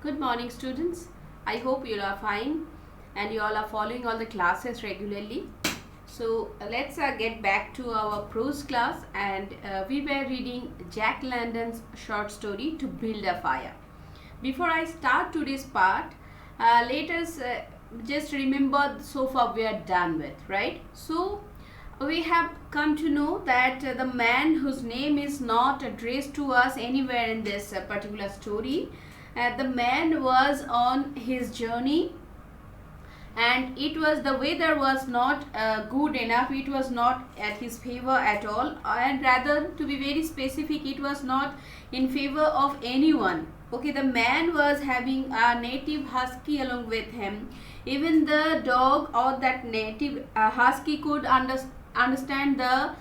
Good morning, students. I hope you all are fine and you all are following all the classes regularly. So let's get back to our prose class, and we were reading Jack London's short story To Build a Fire. Before I start today's part, let us just remember so far we are done with, right? So we have come to know that the man whose name is not addressed to us anywhere in this particular story, the man was on his journey, and it was the weather was not good enough. It was not at his favor at all, and rather, to be very specific, it was not in favor of anyone. Okay, the man was having a native husky along with him. Even the dog or that native husky could understand the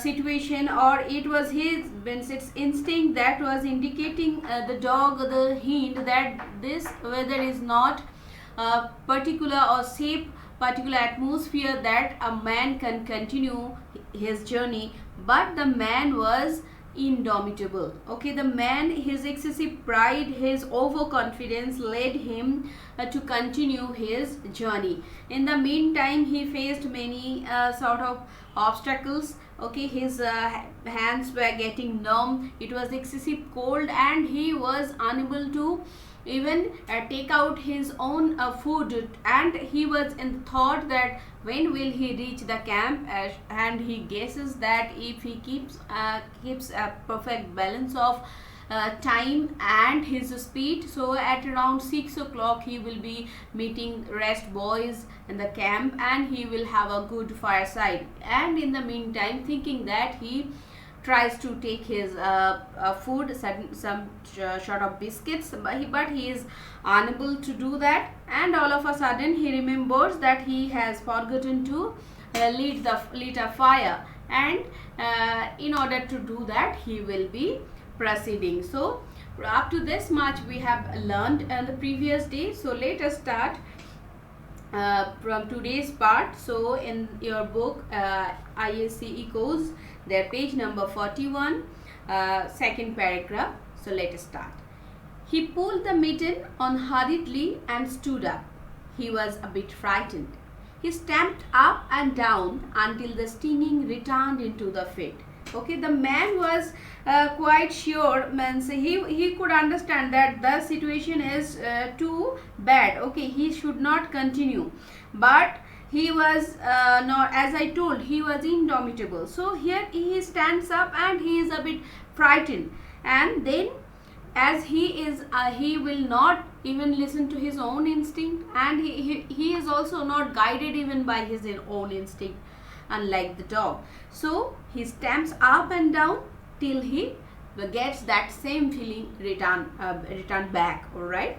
situation, or it was its instinct that was indicating the dog, the hint that this weather is not particular or safe particular atmosphere that a man can continue his journey. But the man was indomitable. Okay, the man, his excessive pride, his overconfidence led him to continue his journey. In the meantime, he faced many sort of obstacles. Okay, his hands were getting numb, it was excessive cold, and he was unable to even take out his own food, and he was in thought that when will he reach the camp, and he guesses that if he keeps a perfect balance of time and his speed, so at around 6 o'clock he will be meeting rest boys in the camp, and he will have a good fireside. And in the meantime, thinking that, he tries to take his food, some sort of biscuits, but he is unable to do that. And all of a sudden he remembers that he has forgotten to lit a fire, and in order to do that he will be proceeding. So up to this much we have learned the previous day. So let us start from today's part. So in your book ISC Ecos, their page number 41, second paragraph. So let us start. He pulled the mitten on hurriedly and stood up. He was a bit frightened. He stamped up and down until the stinging returned into the feet. Okay, the man was quite sure, means he could understand that the situation is too bad. Okay, he should not continue, but he was not, as I told, he was indomitable. So here he stands up and he is a bit frightened, and then as he is he will not even listen to his own instinct, and he is also not guided even by his own instinct, unlike the dog. So he stamps up and down till he gets that same feeling return back. All right,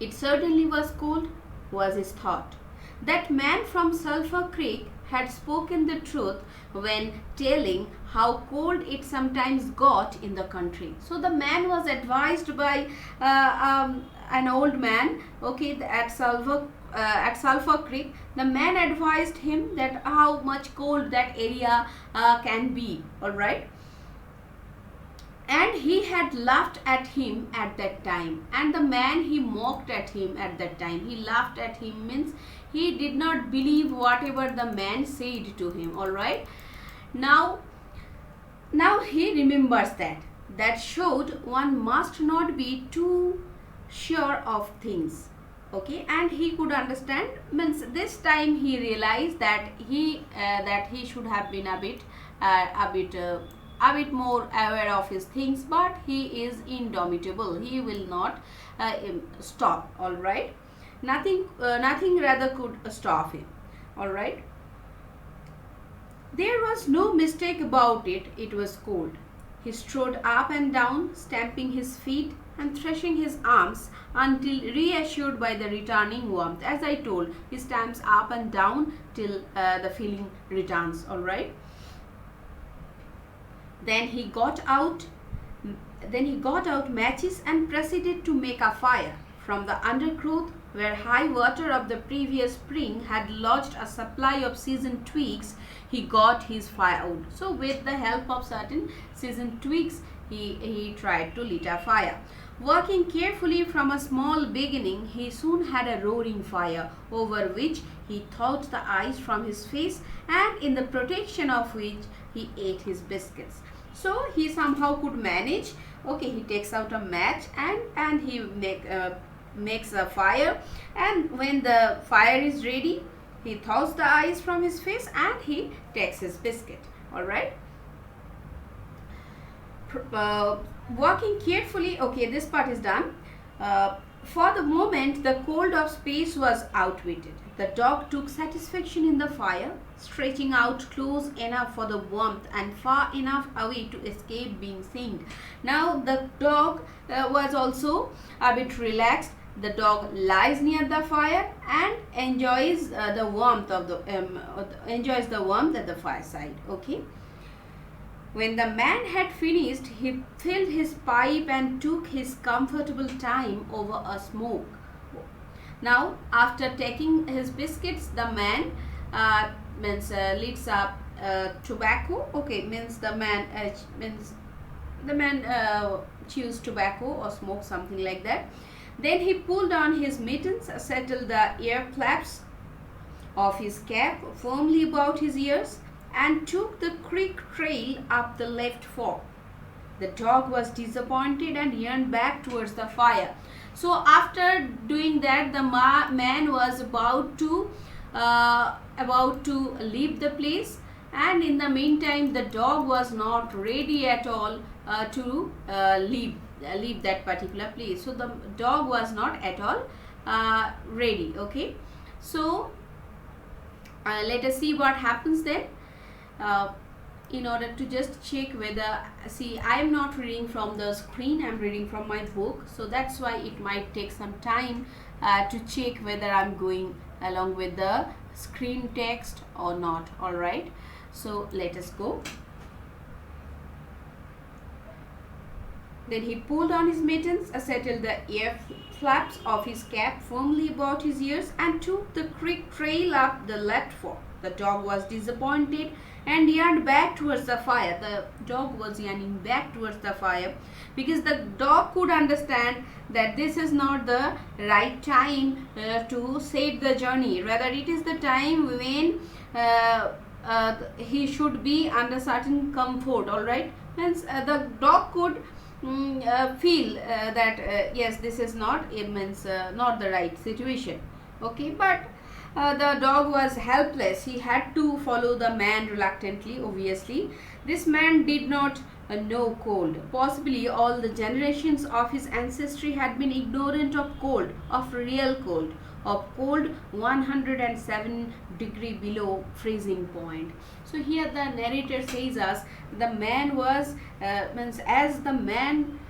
it certainly was cold, was his thought. That man from Sulphur Creek had spoken the truth when telling how cold it sometimes got in the country. So the man was advised by an old man, okay, at Sulphur Creek. The man advised him that how much cold that area can be. All right, and he had laughed at him at that time, and the man, he mocked at him at that time. He laughed at him, means he did not believe whatever the man said to him. All right, now he remembers that showed one must not be too sure of things. Okay, and he could understand, means this time he realized that he should have been a bit more aware of his things, but he is indomitable. He will not stop. All right, nothing rather could stop him. All right, there was no mistake about it. It was cold. He strode up and down, stamping his feet and threshing his arms until reassured by the returning warmth. As I told, he stamps up and down till the feeling returns. All right, then he got out matches and proceeded to make a fire. From the undergrowth, where high water of the previous spring had lodged a supply of seasoned twigs, he got his firewood. So with the help of certain seasoned twigs, he tried to light a fire. Working carefully from a small beginning, he soon had a roaring fire over which he thawed the ice from his face, and in the protection of which he ate his biscuits. So he somehow could manage. Okay, he takes out a match and he makes a fire, and when the fire is ready, he thaws the ice from his face and he takes his biscuit. All right. Working carefully, okay, this part is done. For the moment, the cold of space was outwitted. The dog took satisfaction in the fire, stretching out close enough for the warmth and far enough away to escape being seen. Now the dog was also a bit relaxed. The dog lies near the fire and enjoys the warmth of the at the fireside. Okay. When the man had finished, he filled his pipe and took his comfortable time over a smoke. Now, after taking his biscuits, the man lights up tobacco. Okay, means the man chews tobacco or smoke, something like that. Then he pulled on his mittens, settled the ear flaps of his cap firmly about his ears, and took the creek trail up the left fork. The dog was disappointed and yearned back towards the fire. So after doing that, the man was about to leave the place, and in the meantime the dog was not ready at all to leave that particular place. So the dog was not at all ready. Okay, so let us see what happens then. In order to just check whether, see, I am not reading from the screen, I am reading from my book, so that's why it might take some time to check whether I am going along with the screen text or not. Alright, so let us go. Then he pulled on his mittens, settled the ear flaps of his cap firmly about his ears, and took the creek trail up the left fork. The dog was disappointed and yearned back towards the fire. The dog was yearning back towards the fire because the dog could understand that this is not the right time to save the journey. Rather, it is the time when he should be under certain comfort. All right, means the dog could feel that yes, this is not not the right situation. Okay, but the dog was helpless. He had to follow the man reluctantly, obviously. This man did not know cold. Possibly all the generations of his ancestry had been ignorant of cold, of real cold, of cold 107 degree below freezing point. So here the narrator says us the man was as the man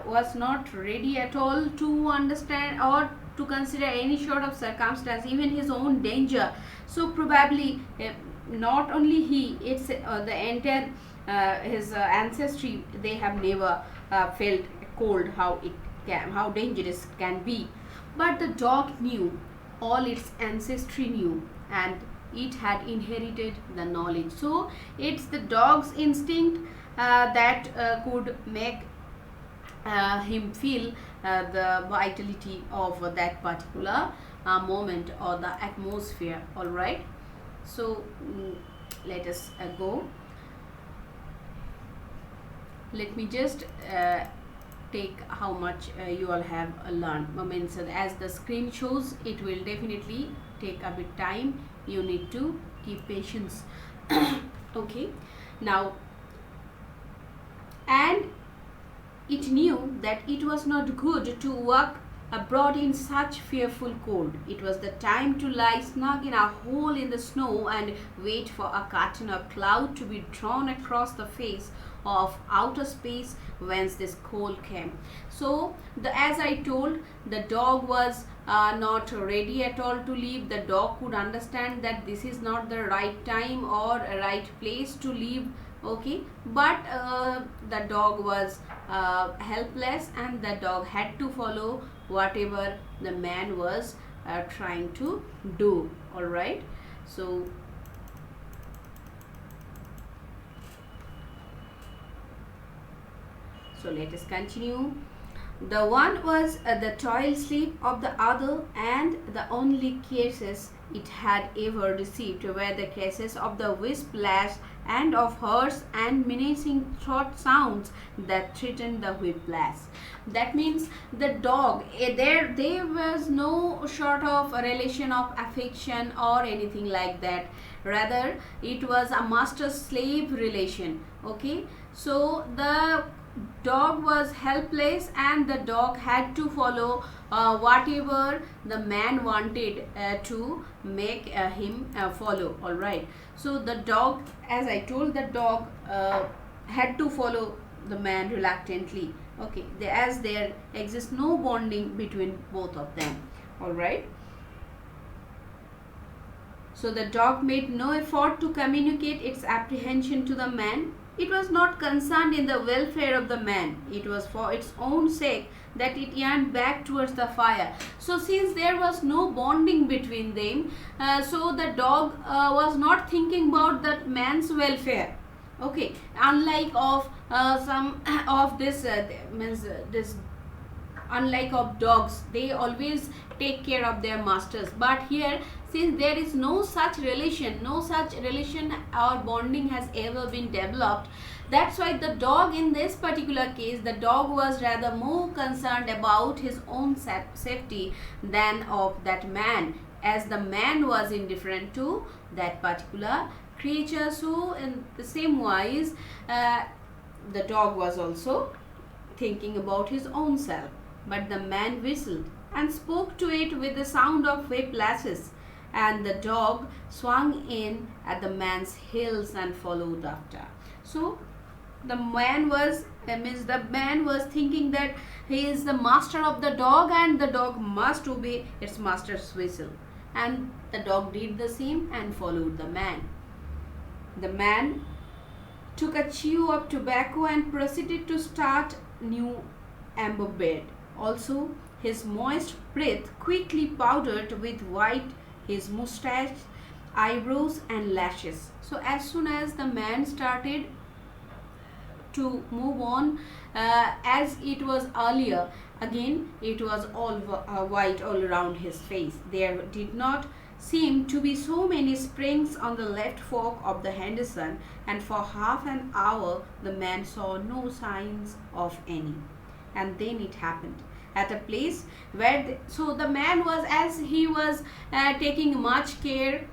was not ready at all to understand or to consider any sort of circumstance, even his own danger. So probably not only he, it's the entire his ancestry, they have never felt cold, how dangerous it can be. But the dog knew, all its ancestry knew, and it had inherited the knowledge. So it's the dog's instinct that could make him feel the vitality of that particular moment or the atmosphere. All right, so let us go. Let me just take how much you all have learned. Moments as the screen shows, it will definitely take a bit time. You need to keep patience. Okay, now, and it knew that it was not good to walk abroad in such fearful cold. It was the time to lie snug in a hole in the snow and wait for a curtain of cloud to be drawn across the face of outer space whence this cold came. So, as I told, the dog was not ready at all to leave. The dog could understand that this is not the right time or a right place to leave. Okay, but the dog was helpless, and the dog had to follow whatever the man was trying to do. All right, so let us continue. The one was the toil sleep of the other, and the only cases it had ever received were the cases of the whiplash and of harsh and menacing throat sounds that threatened the whiplash. That means the dog, there was no sort of a relation of affection or anything like that. Rather, it was a master slave relation. Okay, so the dog was helpless and the dog had to follow whatever the man wanted to make him follow. All right, so the dog, as I told, the dog had to follow the man reluctantly. Okay, as there exists no bonding between both of them. All right, so the dog made no effort to communicate its apprehension to the man. It was not concerned in the welfare of the man. It was for its own sake that it yearned back towards the fire. So since there was no bonding between them, so the dog was not thinking about that man's welfare. Okay, unlike of some of this this unlike of dogs, they always take care of their masters, but here, since there is no such relation or bonding has ever been developed, that's why the dog, in this particular case, the dog was rather more concerned about his own safety than of that man, as the man was indifferent to that particular creature. So in the same wise, the dog was also thinking about his own self. But the man whistled and spoke to it with the sound of whiplashes, and the dog swung in at the man's heels and followed after. So the man was thinking that he is the master of the dog and the dog must obey its master's whistle, and the dog did the same and followed the man. The man took a chew of tobacco and proceeded to start new amber bed. Also, his moist breath quickly powdered with white his moustache, eyebrows and lashes. So as soon as the man started to move on, as it was earlier, again it was all white all around his face. There did not seem to be so many springs on the left fork of the Henderson, and for half an hour the man saw no signs of any. And then it happened at a place where so the man was, as he was taking much care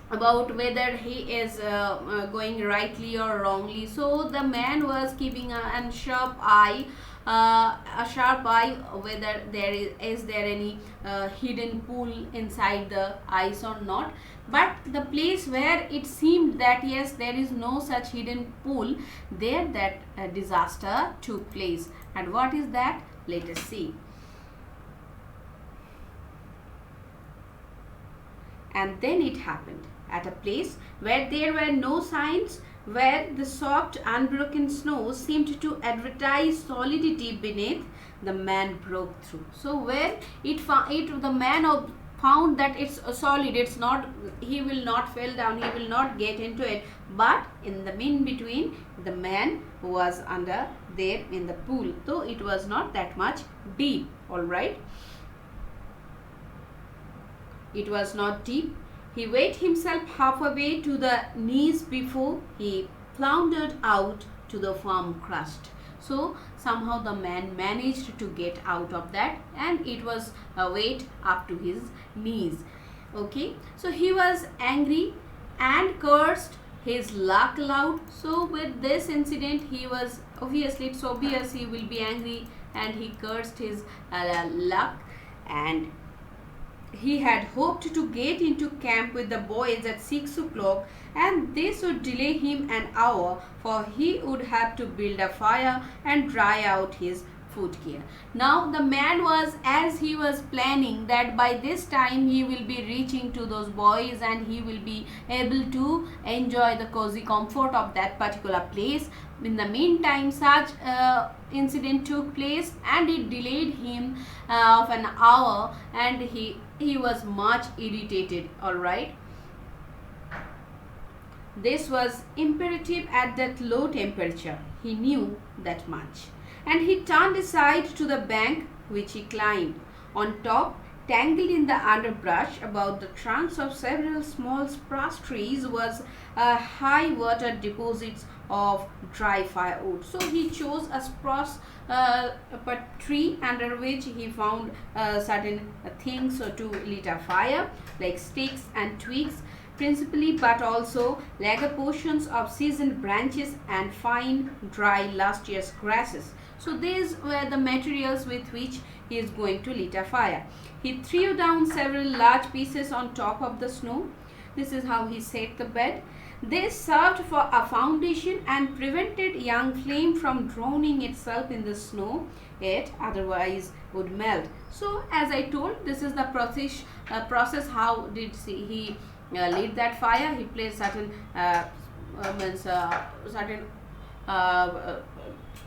about whether he is going rightly or wrongly, so the man was keeping a sharp eye whether is there any hidden pool inside the ice or not. But the place where it seemed that yes, there is no such hidden pool, there that disaster took place. And what is that? Let us see. And then it happened at a place where there were no signs, where the soft unbroken snow seemed to advertise solidity beneath, the man broke through. So where the man found that it's solid, it's not, he will not fall down, he will not get into it, but in the mean between, the man was under there in the pool, though it was not that much deep. All right, it was not deep. He weighed himself halfway to the knees before he floundered out to the firm crust. So somehow the man managed to get out of that, and it was a weight up to his knees. Okay, so he was angry and cursed his luck aloud. So with this incident, he was obviously, it's obvious he will be angry, and he cursed his luck. And he had hoped to get into camp with the boys at 6 o'clock, and this would delay him an hour, for he would have to build a fire and dry out his footgear. Now the man was, as he was planning that by this time he will be reaching to those boys and he will be able to enjoy the cozy comfort of that particular place. In the meantime, such incident took place and it delayed him of an hour, and he was much irritated. All right, this was imperative at that low temperature. He knew that much. and he turned aside to the bank, which he climbed. On top, tangled in the underbrush about the trunks of several small spruce trees, was high water deposits of dry firewood. So he chose a spruce tree under which he found certain things to lit a fire, like sticks and twigs principally, but also lager portions of seasoned branches and fine dry luscious grasses. So these were the materials with which he is going to lit a fire. He threw down several large pieces on top of the snow. This is how he set the bed. They served for a foundation and prevented young flame from drowning itself in the snow. It otherwise would melt. So as I told, this is the process how did he lit that fire. He placed certain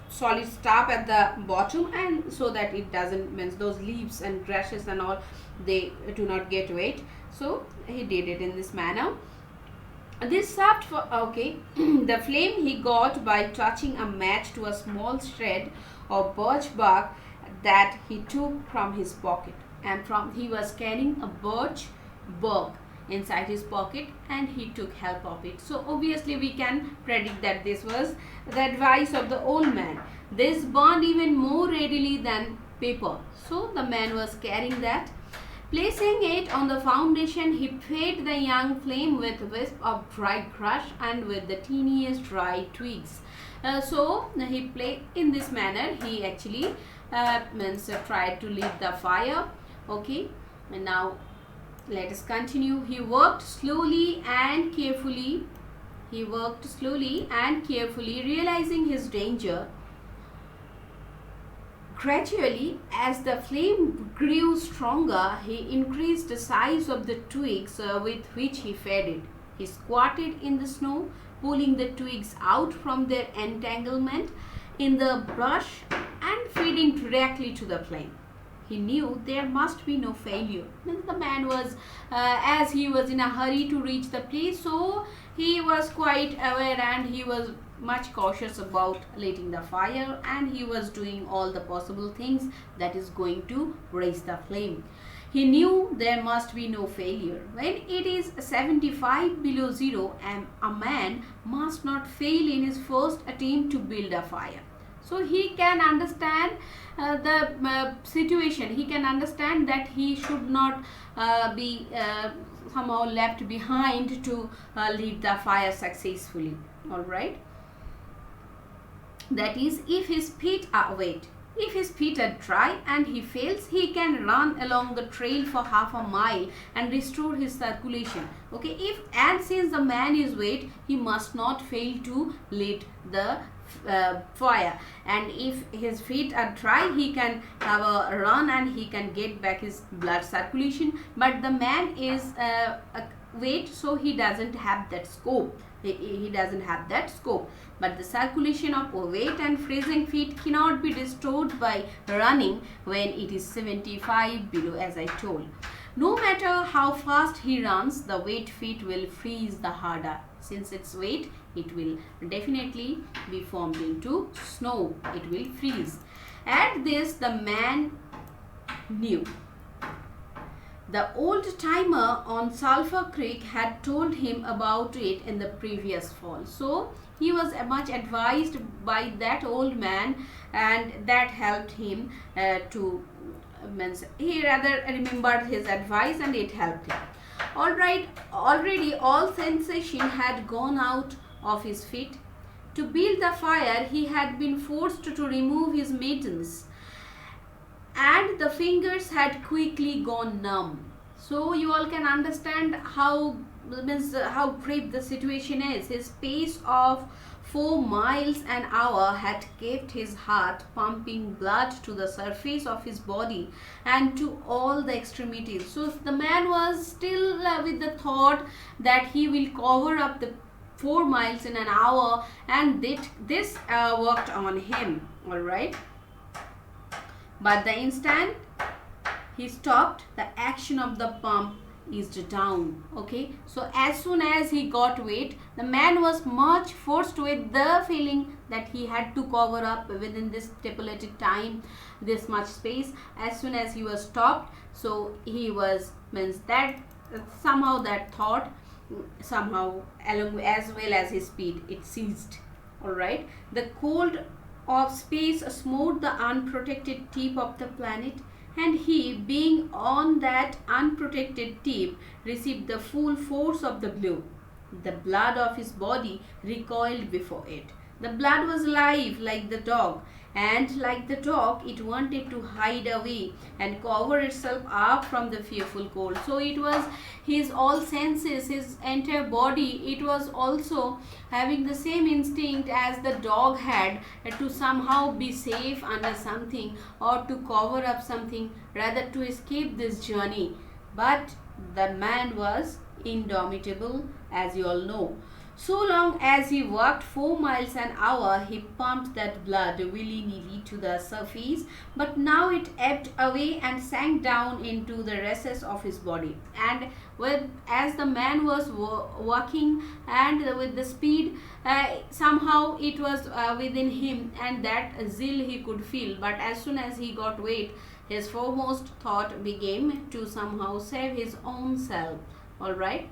solid stuff at the bottom, and so that it doesn't those leaves and grasses and all, they do not get wet. So he did it in this manner. This served for the flame he got by touching a match to a small shred of birch bark that he took from his pocket, and he was carrying a birch bark inside his pocket, and he took help of it. So obviously we can predict that this was the advice of the old man. This burned even more readily than paper. So the man was carrying that. Placing it on the foundation, he fed the young flame with a wisp of dry brush and with the teeniest dry twigs. So he played in this manner. He actually tried to lit the fire. Okay, and now let us continue. He worked slowly and carefully. Realizing his danger. Gradually, as the flame grew stronger, he increased the size of the twigs with which he fed it. He squatted in the snow, pulling the twigs out from their entanglement in the brush and feeding directly to the flame. He knew there must be no failure. The man was, as he was in a hurry to reach the place, so he was quite aware and he was much cautious about lighting the fire, and he was doing all the possible things that is going to raise the flame. He knew there must be no failure. When it is 75 below zero, a man must not fail in his first attempt to build a fire. So he can understand the situation. He can understand that he should not be somehow left behind to lead the fire successfully. All right. That is, if his feet are wet. If his feet are dry and he fails, he can run along the trail for half a mile and restore his circulation. Okay, since the man is wet, he must not fail to light the fire, and if his feet are dry, he can have a run and he can get back his blood circulation. But the man is wet, so he doesn't have that scope. He doesn't have that scope. But the circulation of wet and freezing feet cannot be restored by running when it is 75 below, as I told. No matter how fast he runs, the wet feet will freeze the harder. Since it's wet, it will definitely be formed into snow. It will freeze. At this, the man knew. The old timer on Sulphur Creek had told him about it in the previous fall. So he was much advised by that old man, and that helped him he rather remembered his advice, and it helped him. Alright, already all sensation had gone out of his feet. To build the fire, he had been forced to remove his mittens, and the fingers had quickly gone numb. So you all can understand how brave the situation is. His pace of 4 miles an hour had kept his heart pumping blood to the surface of his body and to all the extremities. So the man was still with the thought that he will cover up the 4 miles in an hour, and this worked on him. All right. But the instant he stopped, the action of the pump eased down. Okay, so as soon as he got weight, the man was much forced with the feeling that he had to cover up within this stipulated time, this much space. As soon as he was stopped, so he was, means that somehow that thought, somehow along as well as his speed, it ceased. All right, the cold of space smote the unprotected tip of the planet, and he, being on that unprotected tip, received the full force of the blow. The blood of his body recoiled before it. The blood was alive like the dog, and like the dog, it wanted to hide away and cover itself up from the fearful cold. So it was his all senses, his entire body, it was also having the same instinct as the dog had, to somehow be safe under something or to cover up something, rather to escape this journey. But the man was indomitable, as you all know. So long as he walked 4 miles an hour, he pumped that blood willy-nilly to the surface, but now it ebbed away and sank down into the recesses of his body. And as the man was walking, and with the speed, somehow it was within him, and that zeal he could feel. But as soon as he got weight, his foremost thought became to somehow save his own self. All right.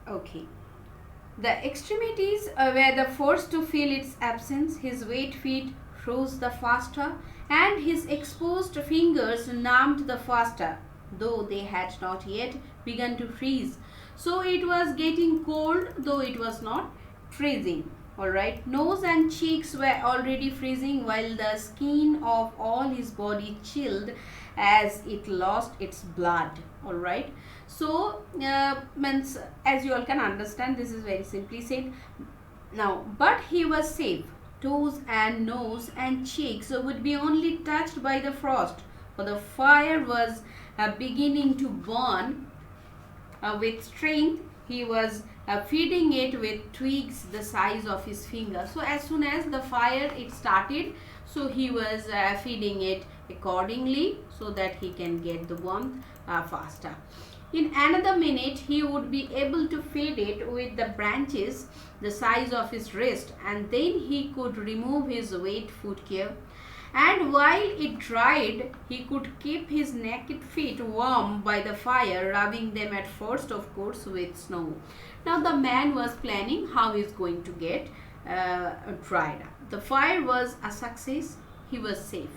Okay. The extremities were the first to feel its absence. His wet feet froze the faster, and his exposed fingers numbed the faster, though they had not yet begun to freeze. So it was getting cold, though it was not freezing. Alright, nose and cheeks were already freezing, while the skin of all his body chilled as it lost its blood. Alright, so means, as you all can understand, this is very simply said. Now, but he was safe. Toes and nose and cheeks would be only touched by the frost, for the fire was beginning to burn with strength. He was feeding it with twigs the size of his finger. So as soon as the fire it started, so he was feeding it accordingly, so that he can get the warmth faster. In another minute, he would be able to feed it with the branches the size of his wrist, and then he could remove his wet footgear. And while it dried, he could keep his naked feet warm by the fire, rubbing them at first, of course, with snow. Now the man was planning how he is going to get dried up. The fire was a success. He was safe.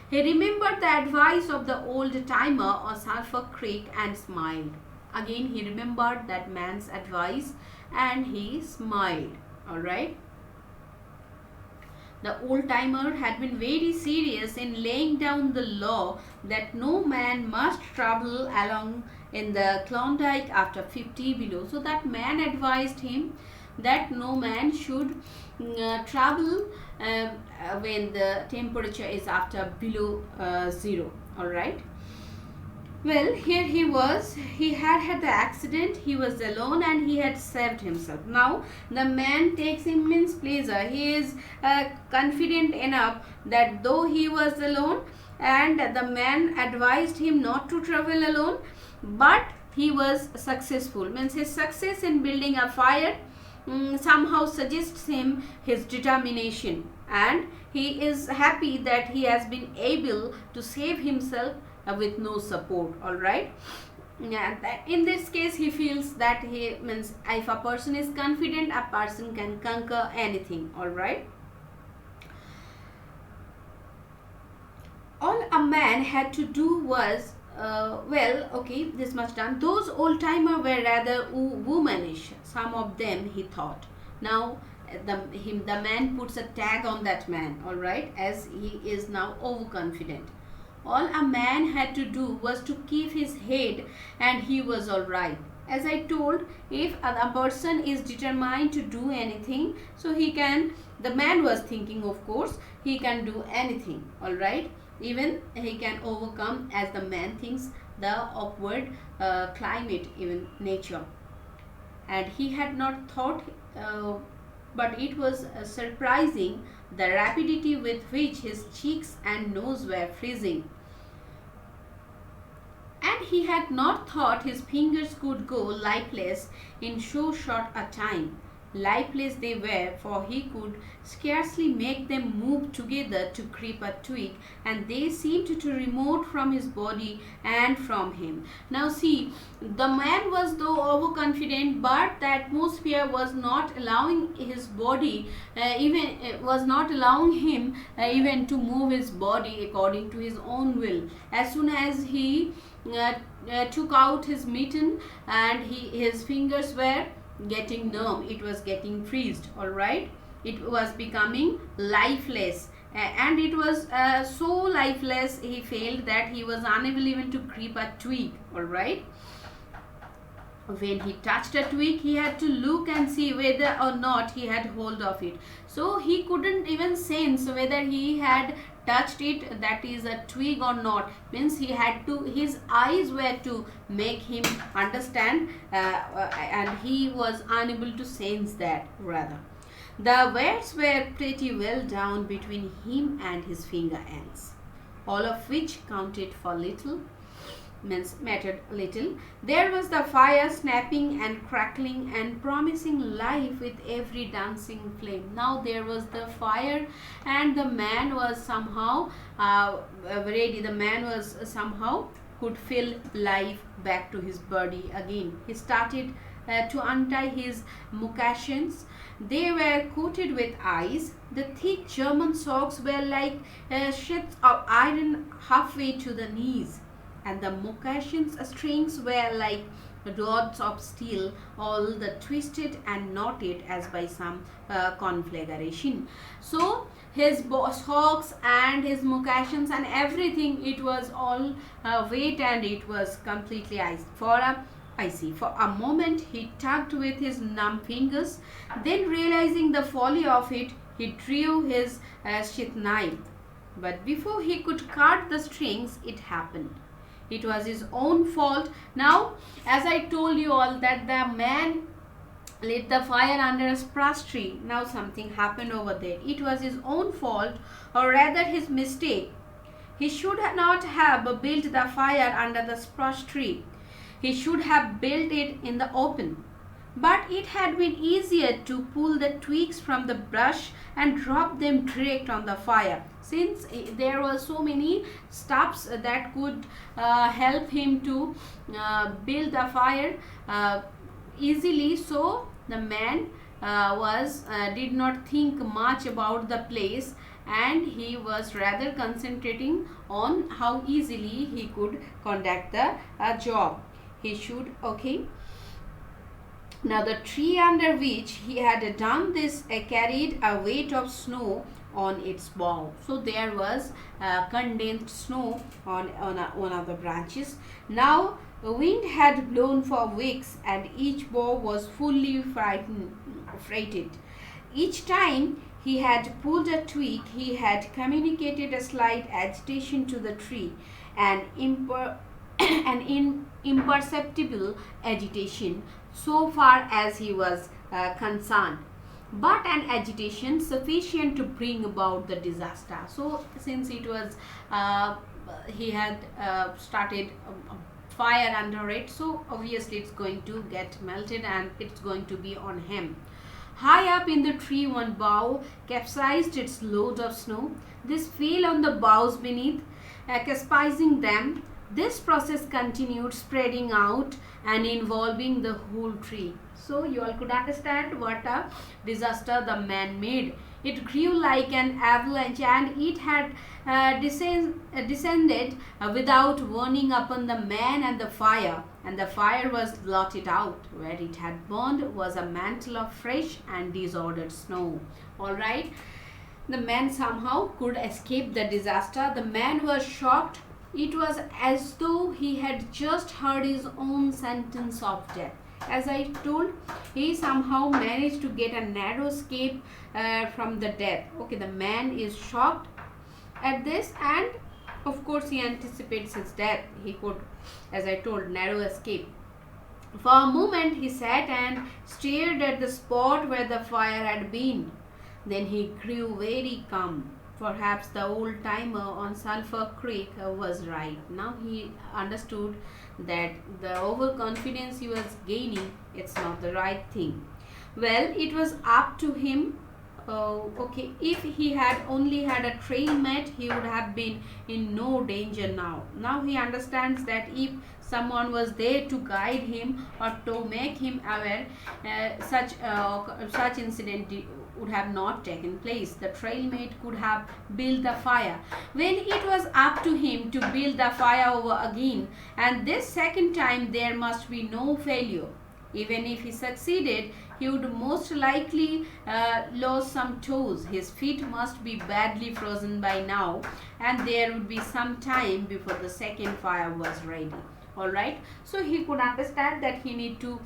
He remembered the advice of the old-timer on Sulphur Creek and smiled. Again, he remembered that man's advice and he smiled. Alright. The old-timer had been very serious in laying down the law that no man must travel along in the Klondike after 50 below. So that man advised him that no man should travel when the temperature is after below 0. Alright. Well, here he was. He had the accident. He was alone and he had saved himself. Now the man takes immense pleasure. He is confident enough that though he was alone and the man advised him not to travel alone, but he was successful. Means his success in building a fire somehow suggests him his determination, and he is happy that he has been able to save himself with no support. All right. Yeah, in this case he feels that he means if a person is confident, a person can conquer anything. All right. All a man had to do was well, okay, this much done. Those old-timer were rather womanish, some of them, he thought. Now the man puts a tag on that man, all right, as he is now overconfident. All a man had to do was to keep his head and he was all right. As I told, if a person is determined to do anything, so he can, the man was thinking, of course, he can do anything, all right. Even he can overcome, as the man thinks, the awkward climate, even nature. And he had not thought, but it was surprising the rapidity with which his cheeks and nose were freezing. And he had not thought his fingers could go lifeless in so short a time. Lifeless they were, for he could scarcely make them move together to grip a twig, and they seemed to remote from his body and from him. Now see, the man was though overconfident, but the atmosphere was not allowing his body, was not allowing him even to move his body according to his own will. As soon as he took out his mitten, and his fingers were getting numb, it was getting freezed, all right, it was becoming lifeless, and it was so lifeless he felt that he was unable even to grip a twig, all right. When he touched a twig, he had to look and see whether or not he had hold of it. So he couldn't even sense whether he had touched it, that is a twig, or not. Means he had to, his eyes were to make him understand, and he was unable to sense that rather. The words were pretty well down between him and his finger ends, all of which counted for little, means mattered little. There was the fire snapping and crackling and promising life with every dancing flame. Now there was the fire, and the man was somehow ready. The man was somehow could feel life back to his body again. He started to untie his moccasins. They were coated with ice. The thick German socks were like sheets of iron halfway to the knees, and the moccasins strings were like rods of steel, all the twisted and knotted as by some conflagration. So his socks and his moccasins and everything, it was all wet, and it was completely iced. For a moment he tugged with his numb fingers, then realizing the folly of it, he drew his sheath knife. But before he could cut the strings, it happened. It was his own fault. Now, as I told you all that the man lit the fire under a spruce tree. Now something happened over there. It was his own fault, or rather his mistake. He should not have built the fire under the spruce tree. He should have built it in the open. But it had been easier to pull the twigs from the brush and drop them direct on the fire, since there were so many stuffs that could help him to build the fire easily. So the man did not think much about the place, and he was rather concentrating on how easily he could conduct the job. He should, okay. Now the tree under which he had done this carried a weight of snow on its bough. So there was condensed snow on one of the branches. Now the wind had blown for weeks, and each bough was fully freighted. Each time he had pulled a twig, he had communicated a slight agitation to the tree, an imperceptible agitation so far as he was concerned, but an agitation sufficient to bring about the disaster. So since it was he had started fire under it, so obviously it's going to get melted and it's going to be on him. High up in the tree, one bough capsized its load of snow. This fell on the boughs beneath, capsizing them. This process continued, spreading out and involving the whole tree. So you all could understand what a disaster the man made. It grew like an avalanche, and it had descended without warning upon the man and the fire was blotted out. Where it had burned was a mantle of fresh and disordered snow. All right, the man somehow could escape the disaster. The man was shocked. It was as though he had just heard his own sentence of death. As I told, he somehow managed to get a narrow escape from the death. Okay, the man is shocked at this, and of course he anticipates his death. He could, as I told, narrow escape. For a moment he sat and stared at the spot where the fire had been. Then he grew very calm. Perhaps the old timer on Sulphur Creek was right. Now he understood that the overconfidence he was gaining, it's not the right thing. Well, it was up to him. Okay, if he had only had a trailmate, he would have been in no danger now. Now he understands that if someone was there to guide him or to make him aware, such incident would have not taken place. The trailmate could have built the fire. When it was up to him to build the fire over again, and this second time there must be no failure. Even if he succeeded, he would most likely lose some toes. His feet must be badly frozen by now, and there would be some time before the second fire was ready. Alright, so he could understand that he need to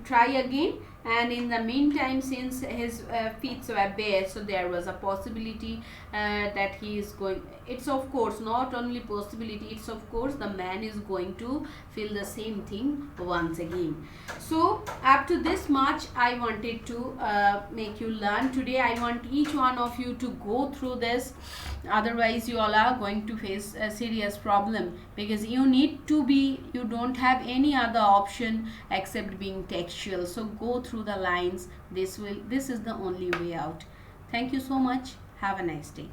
try again, and in the meantime, since his feet were bare, so there was a possibility that he is going, it's of course not only possibility, it's of course the man is going to feel the same thing once again. So up to this much I wanted to make you learn today. I want each one of you to go through this, otherwise you all are going to face a serious problem, because you need to be, you don't have any other option except being textual. So go through the lines. This is the only way out. Thank you so much. Have a nice day.